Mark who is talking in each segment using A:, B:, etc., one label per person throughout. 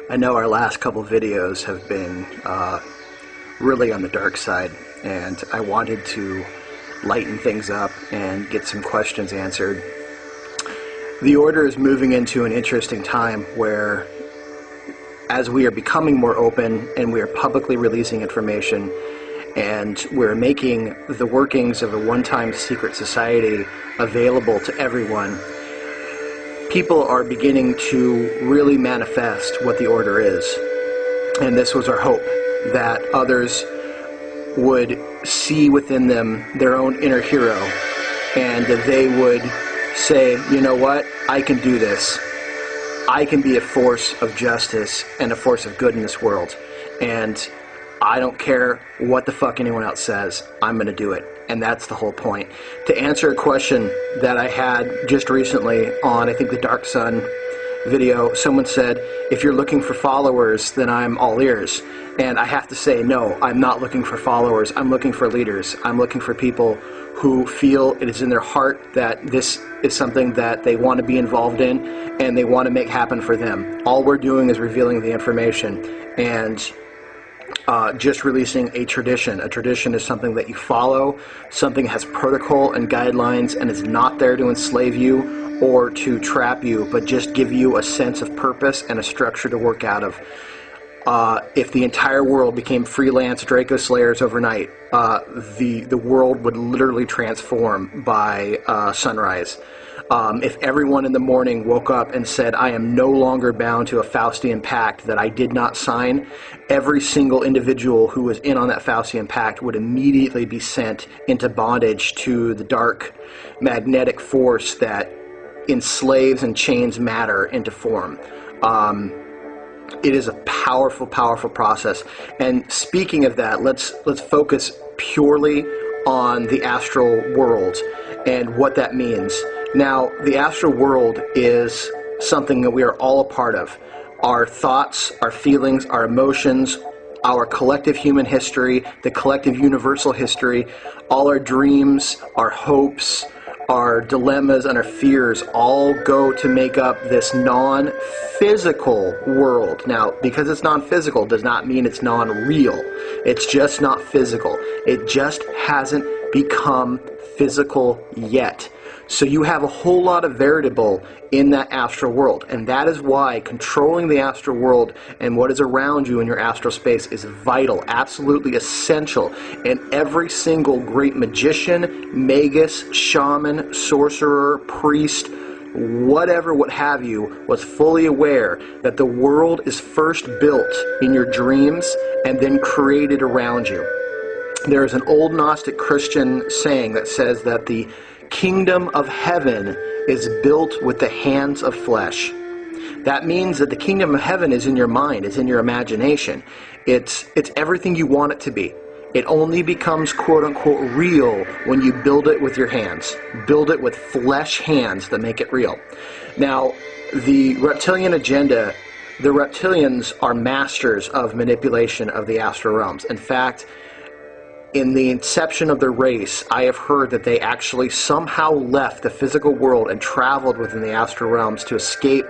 A: I know our last couple videos have been really on the dark side, and I wanted to lighten things up and get some questions answered. The Order is moving into an interesting time where, as we are becoming more open and we are publicly releasing information and we're making the workings of a one-time secret society available to everyone, people are beginning to really manifest what the Order is. And this was our hope, that others would see within them their own inner hero, and that they would say, you know what, I can do this. I can be a force of justice and a force of good in this world. And I don't care what the fuck anyone else says. I'm going to do it. And that's the whole point. To answer a question that I had just recently on, I think, the Dark Sun video, someone said, if you're looking for followers, then I'm all ears. And I have to say, no, I'm not looking for followers. I'm looking for leaders. I'm looking for people who feel it is in their heart that this is something that they want to be involved in and they want to make happen for them. All we're doing is revealing the information and just releasing a tradition. A tradition is something that you follow, something has protocol and guidelines, and is not there to enslave you or to trap you, but just give you a sense of purpose and a structure to work out of. If the entire world became freelance Draco Slayers overnight, the world would literally transform by sunrise. If everyone in the morning woke up and said, I am no longer bound to a Faustian pact that I did not sign, every single individual who was in on that Faustian pact would immediately be sent into bondage to the dark magnetic force that enslaves and chains matter into form. It is a powerful, powerful process. And speaking of that, let's focus purely on the astral world and what that means. Now, the astral world is something that we are all a part of. Our thoughts, our feelings, our emotions, our collective human history, the collective universal history, all our dreams, our hopes, our dilemmas, and our fears all go to make up this non-physical world. Now, because it's non-physical does not mean it's non-real. It's just not physical. It just hasn't become physical yet. So you have a whole lot of variable in that astral world, and that is why controlling the astral world and what is around you in your astral space is vital, absolutely essential. And every single great magician, magus, shaman, sorcerer, priest, whatever, what have you, was fully aware that the world is first built in your dreams and then created around you. There is an old Gnostic Christian saying that says that the kingdom of heaven is built with the hands of flesh. That means that the kingdom of heaven is in your mind, it's in your imagination. It's everything you want it to be. It only becomes quote-unquote real when you build it with your hands. Build it with flesh hands that make it real. Now, the reptilian agenda, the reptilians are masters of manipulation of the astral realms. In fact, in the inception of their race, I have heard that they actually somehow left the physical world and traveled within the astral realms to escape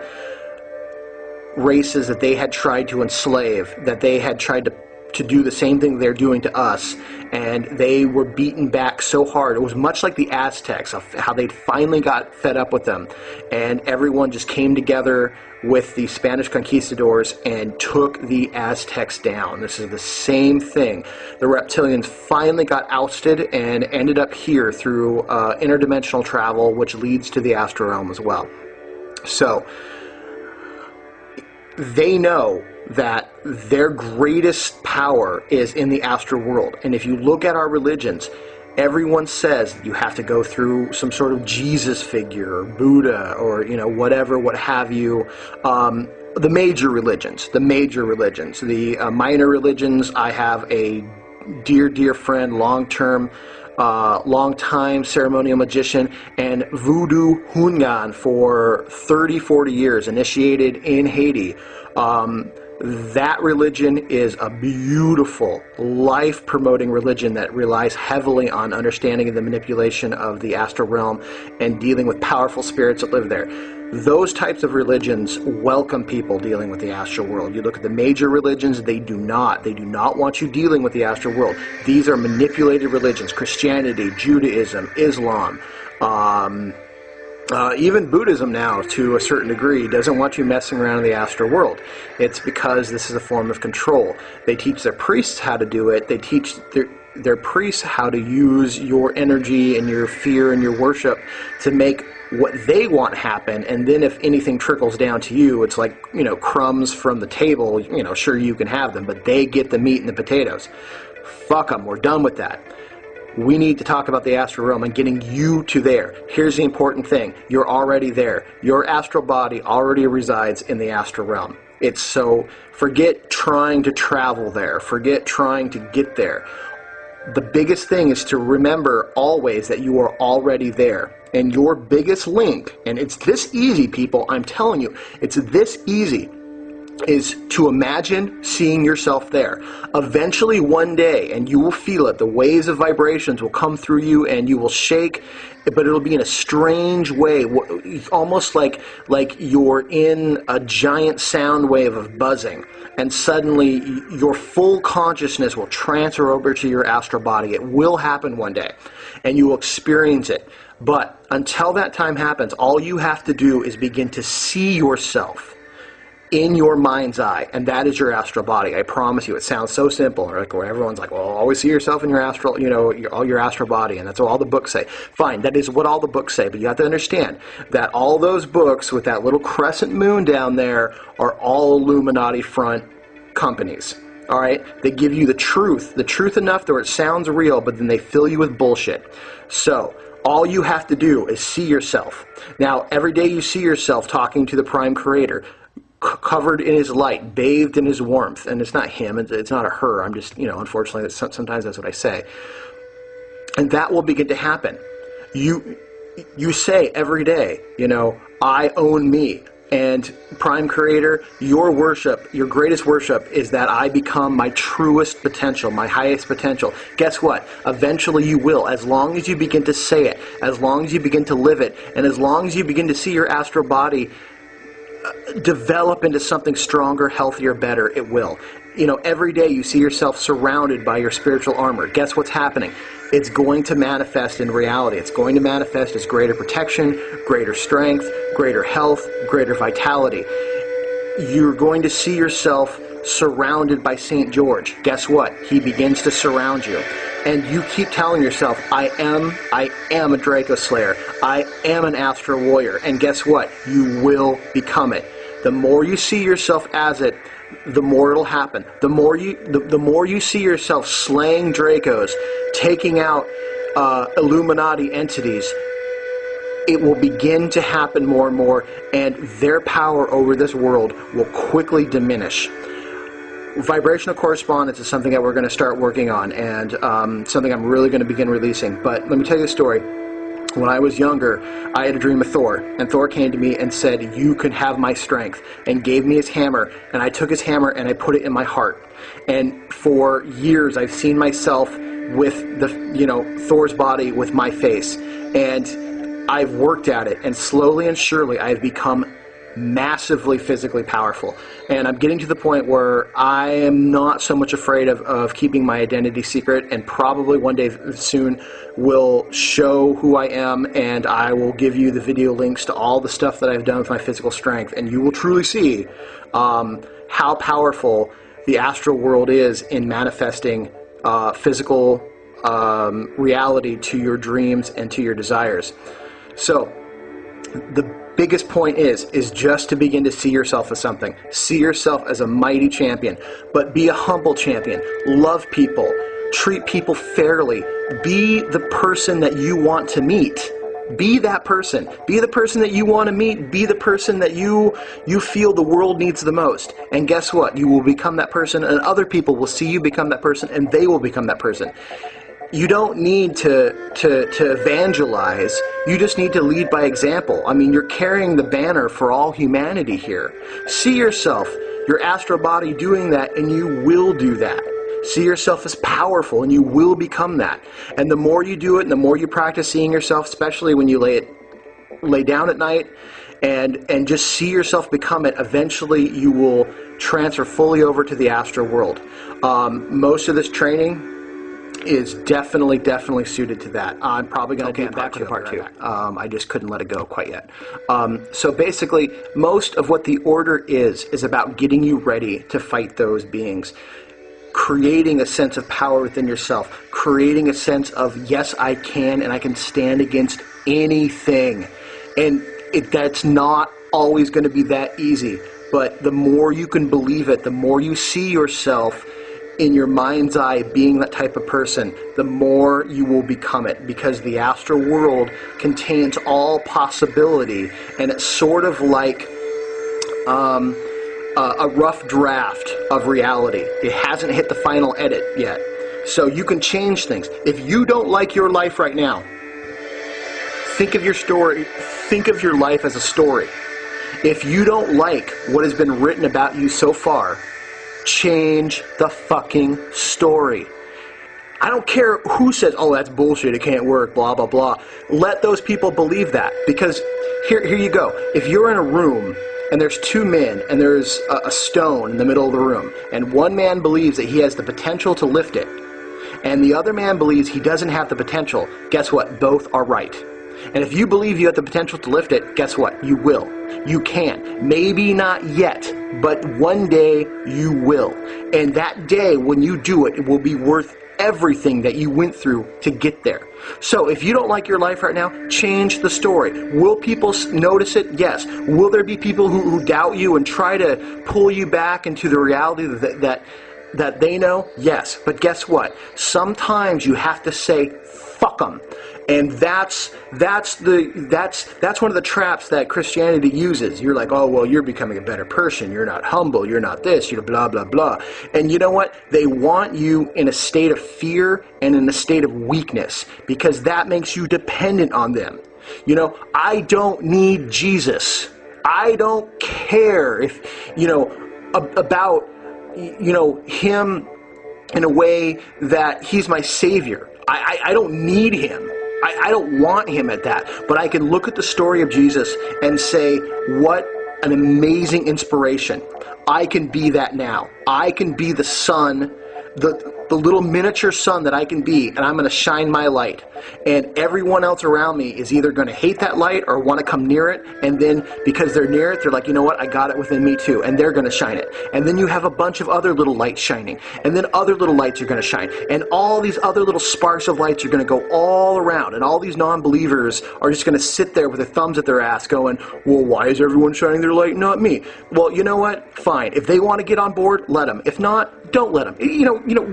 A: races that they had tried to enslave, that they had tried to do the same thing they're doing to us, and they were beaten back so hard. It was much like the Aztecs, of how they finally got fed up with them, and everyone just came together with the Spanish conquistadors and took the Aztecs down. This is the same thing. The reptilians finally got ousted and ended up here through interdimensional travel, which leads to the astral realm as well. So they know that their greatest power is in the astral world. And if you look at our religions, everyone says you have to go through some sort of Jesus figure or Buddha or, whatever, what have you. The major religions. The minor religions, I have a dear friend, long-time ceremonial magician, and voodoo Hungan for 30-40 years, initiated in Haiti. That religion is a beautiful, life-promoting religion that relies heavily on understanding the manipulation of the astral realm and dealing with powerful spirits that live there. Those types of religions welcome people dealing with the astral world. You look at the major religions, they do not. They do not want you dealing with the astral world. These are manipulated religions. Christianity, Judaism, Islam, even Buddhism now, to a certain degree, doesn't want you messing around in the astral world. It's because this is a form of control. They teach their priests how to do it. They teach their priests how to use your energy and your fear and your worship to make what they want happen. And then if anything trickles down to you, it's like, crumbs from the table. Sure, you can have them, but they get the meat and the potatoes. Fuck them. We're done with that. We need to talk about the astral realm and getting you to there. Here's the important thing. You're already there. Your astral body already resides in the astral realm. Forget trying to travel there. Forget trying to get there. The biggest thing is to remember always that you are already there. And your biggest link, and it's this easy, people, I'm telling you, it's this easy, is to imagine seeing yourself there. Eventually one day, and you will feel it, the waves of vibrations will come through you and you will shake, but it'll be in a strange way, almost like you're in a giant sound wave of buzzing, and suddenly your full consciousness will transfer over to your astral body. It will happen one day, and you will experience it. But until that time happens, all you have to do is begin to see yourself in your mind's eye, and that is your astral body. I promise you, it sounds so simple. Where everyone's like, well, always see yourself in your astral, your astral body, and that's what all the books say. Fine, that is what all the books say, but you have to understand that all those books with that little crescent moon down there are all Illuminati front companies. All right, they give you the truth enough that it sounds real, but then they fill you with bullshit. So all you have to do is see yourself. Now, every day you see yourself talking to the Prime Creator, covered in his light, bathed in his warmth, and it's not him, it's not a her, I'm just, unfortunately, sometimes that's what I say. And that will begin to happen. You say every day, I own me. And Prime Creator, your worship, your greatest worship is that I become my truest potential, my highest potential. Guess what? Eventually you will, as long as you begin to say it, as long as you begin to live it, and as long as you begin to see your astral body develop into something stronger, healthier, better, it will. Every day you see yourself surrounded by your spiritual armor. Guess what's happening? It's going to manifest in reality. It's going to manifest as greater protection, greater strength, greater health, greater vitality. You're going to see yourself surrounded by St. George. Guess what? He begins to surround you. And you keep telling yourself, I am a Draco Slayer. I am an Astral Warrior. And guess what? You will become it. The more you see yourself as it, the more it'll happen. The more you see yourself slaying Dracos, taking out Illuminati entities, it will begin to happen more and more, and their power over this world will quickly diminish. Vibrational correspondence is something that we're going to start working on, and something I'm really going to begin releasing. But let me tell you a story. When I was younger, I had a dream of Thor, and Thor came to me and said, you can have my strength, and gave me his hammer, and I took his hammer and I put it in my heart. And for years, I've seen myself with Thor's body with my face, and I've worked at it, and slowly and surely I've become massively physically powerful. And I'm getting to the point where I am not so much afraid of keeping my identity secret, and probably one day soon will show who I am, and I will give you the video links to all the stuff that I've done with my physical strength, and you will truly see how powerful the astral world is in manifesting physical reality to your dreams and to your desires. So the biggest point is just to begin to see yourself as something. See yourself as a mighty champion, but be a humble champion. Love people. Treat people fairly. Be the person that you want to meet. Be that person. Be the person that you want to meet. Be the person that you feel the world needs the most. And guess what? You will become that person, and other people will see you become that person, and they will become that person. You don't need to evangelize. You just need to lead by example. I mean, you're carrying the banner for all humanity here. See yourself your astral body doing that, and you will do that. See yourself as powerful, and you will become that. And the more you do it, and the more you practice seeing yourself, especially when you lay down at night, and just see yourself become it, eventually you will transfer fully over to the astral world. Most of this training is definitely suited to that. I'm probably going to do part two. I just couldn't let it go quite yet. So basically, most of what the order is about getting you ready to fight those beings. Creating a sense of power within yourself. Creating a sense of, yes, I can, and I can stand against anything. And that's not always going to be that easy. But the more you can believe it, the more you see yourself in your mind's eye being that type of person, the more you will become it, because the astral world contains all possibility, and it's sort of like a rough draft of reality. It hasn't hit the final edit yet, so you can change things. If you don't like your life right now, think of your story, think of your life as a story. If you don't like what has been written about you so far, change the fucking story. I don't care who says, oh, that's bullshit, it can't work, blah, blah, blah. Let those people believe that, because here you go. If you're in a room and there's two men and there's a stone in the middle of the room, and one man believes that he has the potential to lift it, and the other man believes he doesn't have the potential, guess what? Both are right. And if you believe you have the potential to lift it, guess what? You will. You can. Maybe not yet, but one day you will. And that day when you do it, it will be worth everything that you went through to get there. So if you don't like your life right now, change the story. Will people notice it? Yes. Will there be people who doubt you and try to pull you back into the reality that they know? Yes. But guess what? Sometimes you have to say, fuck them. And that's one of the traps that Christianity uses. You're like, oh, well, you're becoming a better person. You're not humble. You're not this. You're blah, blah, blah. And you know what? They want you in a state of fear and in a state of weakness, because that makes you dependent on them. You know, I don't need Jesus. I don't care if, about, him in a way that he's my savior. I don't need him. I don't want him at that. But I can look at the story of Jesus and say, what an amazing inspiration. I can be that now. I can be the sun, the little miniature sun that I can be, and I'm going to shine my light. And everyone else around me is either going to hate that light or want to come near it, and then because they're near it, they're like, you know what, I got it within me too, and they're going to shine it. And then you have a bunch of other little lights shining, and then other little lights are going to shine, and all these other little sparks of lights are going to go all around, and all these non-believers are just going to sit there with their thumbs at their ass going, well, why is everyone shining their light, not me? Well, you know what, fine. If they want to get on board, let them. If not, don't let them.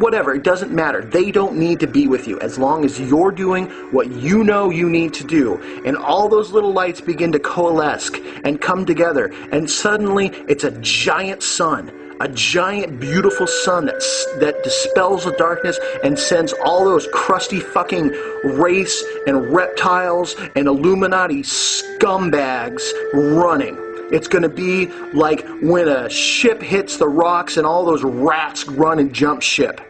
A: Whatever, it doesn't matter. They don't need to be with you as long as you're doing what you know you need to do. And all those little lights begin to coalesce and come together, and suddenly it's a giant sun. A giant, beautiful sun that dispels the darkness and sends all those crusty fucking race and reptiles and Illuminati scumbags running. It's going to be like when a ship hits the rocks and all those rats run and jump ship.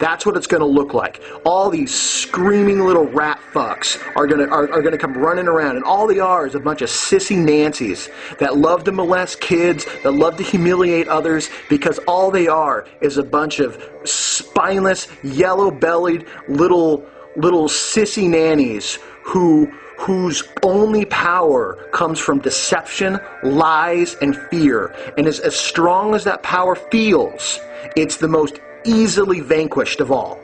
A: That's what it's going to look like. All these screaming little rat fucks are going to come running around, and all they are is a bunch of sissy Nancys that love to molest kids, that love to humiliate others, because all they are is a bunch of spineless, yellow-bellied little sissy nannies whose only power comes from deception, lies, and fear. And as strong as that power feels, it's the most easily vanquished of all.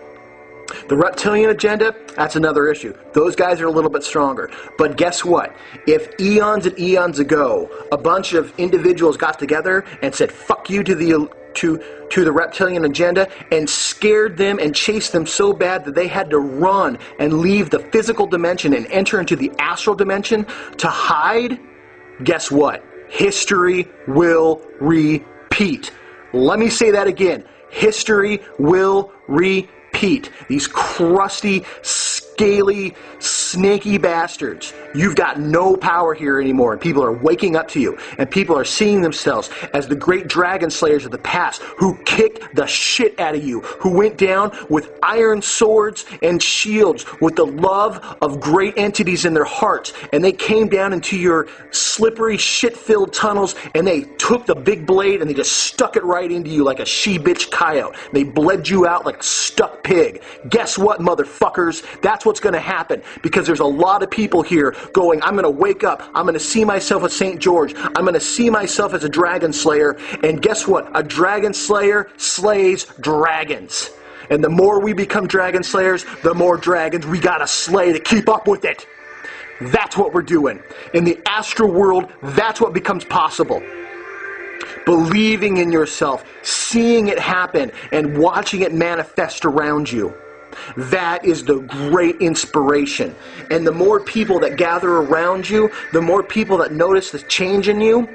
A: The reptilian agenda, that's another issue. Those guys are a little bit stronger. But guess what? If eons and eons ago, a bunch of individuals got together and said, fuck you to the reptilian agenda, and scared them and chased them so bad that they had to run and leave the physical dimension and enter into the astral dimension to hide, guess what? History will repeat. Let me say that again. History will repeat. These crusty, scaly, snaky bastards. You've got no power here anymore, and people are waking up to you, and people are seeing themselves as the great dragon slayers of the past who kicked the shit out of you, who went down with iron swords and shields with the love of great entities in their hearts, and they came down into your slippery, shit-filled tunnels, and they took the big blade and they just stuck it right into you like a she-bitch coyote. They bled you out like a stuck pig. Guess what, motherfuckers? That's what's going to happen, because there's a lot of people here going, I'm going to wake up, I'm going to see myself as St. George, I'm going to see myself as a dragon slayer, and guess what? A dragon slayer slays dragons. And the more we become dragon slayers, the more dragons we got to slay to keep up with it. That's what we're doing. In the astral world, that's what becomes possible. Believing in yourself, seeing it happen, and watching it manifest around you. That is the great inspiration. And the more people that gather around you, the more people that notice the change in you,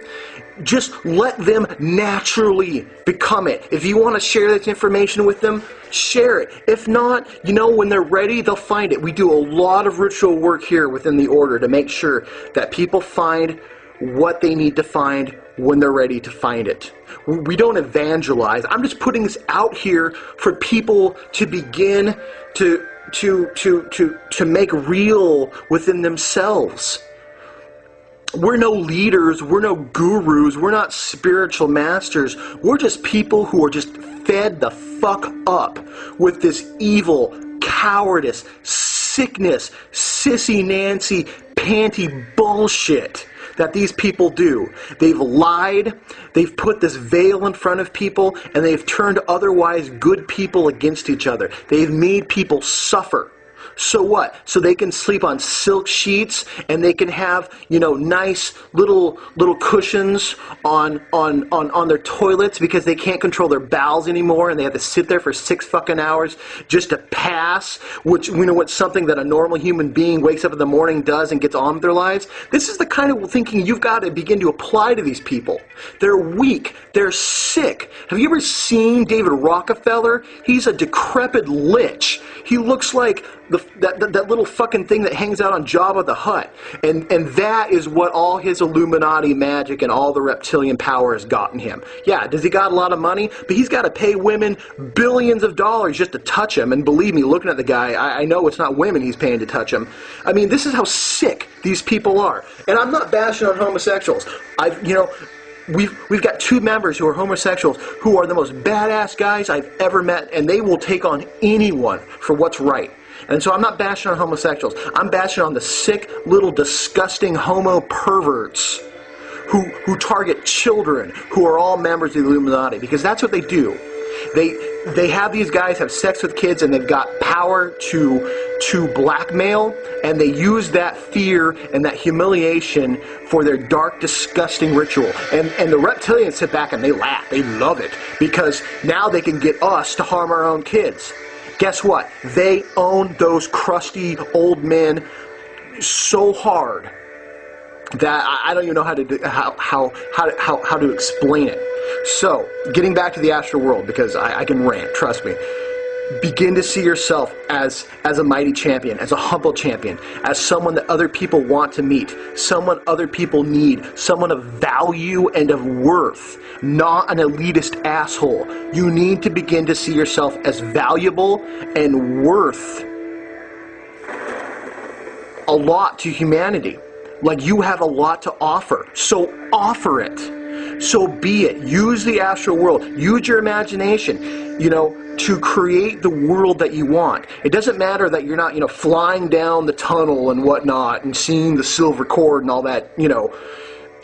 A: just let them naturally become it. If you want to share this information with them, share it. If not, you know, when they're ready, they'll find it. We do a lot of ritual work here within the order to make sure that people find what they need to find when they're ready to find it. We don't evangelize. I'm just putting this out here for people to begin to make real within themselves. We're no leaders, we're no gurus, we're not spiritual masters. We're just people who are just fed the fuck up with this evil, cowardice, sickness, sissy Nancy, panty bullshit that these people do. They've lied, they've put this veil in front of people, and they've turned otherwise good people against each other. They've made people suffer. So what? So they can sleep on silk sheets, and they can have, you know, nice little cushions on their toilets because they can't control their bowels anymore, and they have to sit there for 6 fucking hours just to pass, which, you know, what's something that a normal human being wakes up in the morning, does, and gets on with their lives. This is the kind of thinking you've got to begin to apply to these people. They're weak. They're sick. Have you ever seen David Rockefeller? He's a decrepit lich. He looks like that little fucking thing that hangs out on Jabba the Hutt. And that is what all his Illuminati magic and all the reptilian power has gotten him. Yeah, does he got a lot of money? But he's got to pay women billions of dollars just to touch him. And believe me, looking at the guy, I know it's not women he's paying to touch him. I mean, this is how sick these people are. And I'm not bashing on homosexuals. We've got 2 members who are homosexuals who are the most badass guys I've ever met, and they will take on anyone for what's right. And so I'm not bashing on homosexuals. I'm bashing on the sick, little, disgusting homo perverts who target children who are all members of the Illuminati, because that's what they do. They have these guys have sex with kids, and they've got power to blackmail, and they use that fear and that humiliation for their dark, disgusting ritual. And the reptilians sit back and they laugh. They love it, because now they can get us to harm our own kids. Guess what? They own those crusty old men so hard that I don't even know how to explain it. So, getting back to the astral world, because I can rant, trust me. Begin to see yourself as a mighty champion, as a humble champion, as someone that other people want to meet, someone other people need, someone of value and of worth, not an elitist asshole. You need to begin to see yourself as valuable and worth a lot to humanity. Like, you have a lot to offer, so offer it. So be it. Use the astral world. Use your imagination, you know, to create the world that you want. It doesn't matter that you're not, you know, flying down the tunnel and whatnot and seeing the silver cord and all that, you know.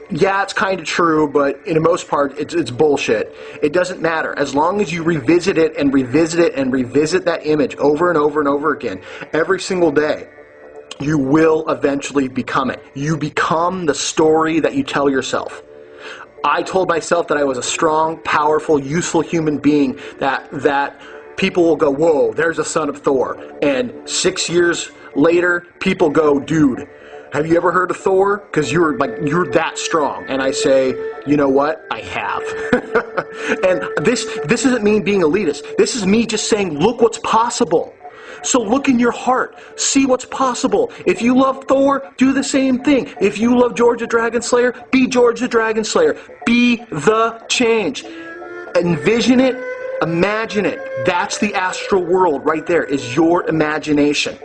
A: Yeah, it's kind of true, but in the most part, it's bullshit. It doesn't matter. As long as you revisit it and revisit it and revisit that image over and over and over again, every single day, you will eventually become it. You become the story that you tell yourself. I told myself that I was a strong, powerful, useful human being, that people will go, whoa, there's a son of Thor. And 6 years later, people go, dude, have you ever heard of Thor? Because you're that strong. And I say, you know what? I have. And this isn't me being elitist. This is me just saying, look what's possible. So look in your heart. See what's possible. If you love Thor, do the same thing. If you love George the Dragon Slayer, be George the Dragon Slayer. Be the change. Envision it. Imagine it. That's the astral world right there, is your imagination.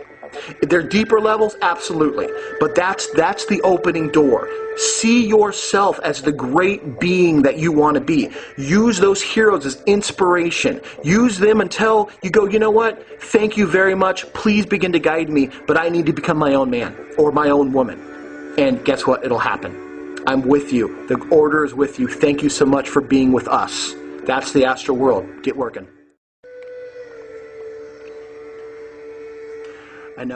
A: There are deeper levels, absolutely. But that's the opening door. See yourself as the great being that you want to be. Use those heroes as inspiration. Use them until you go, you know what? Thank you very much. Please begin to guide me, but I need to become my own man or my own woman. And guess what? It'll happen. I'm with you. The order is with you. Thank you so much for being with us. That's the astral world. Get working. I know.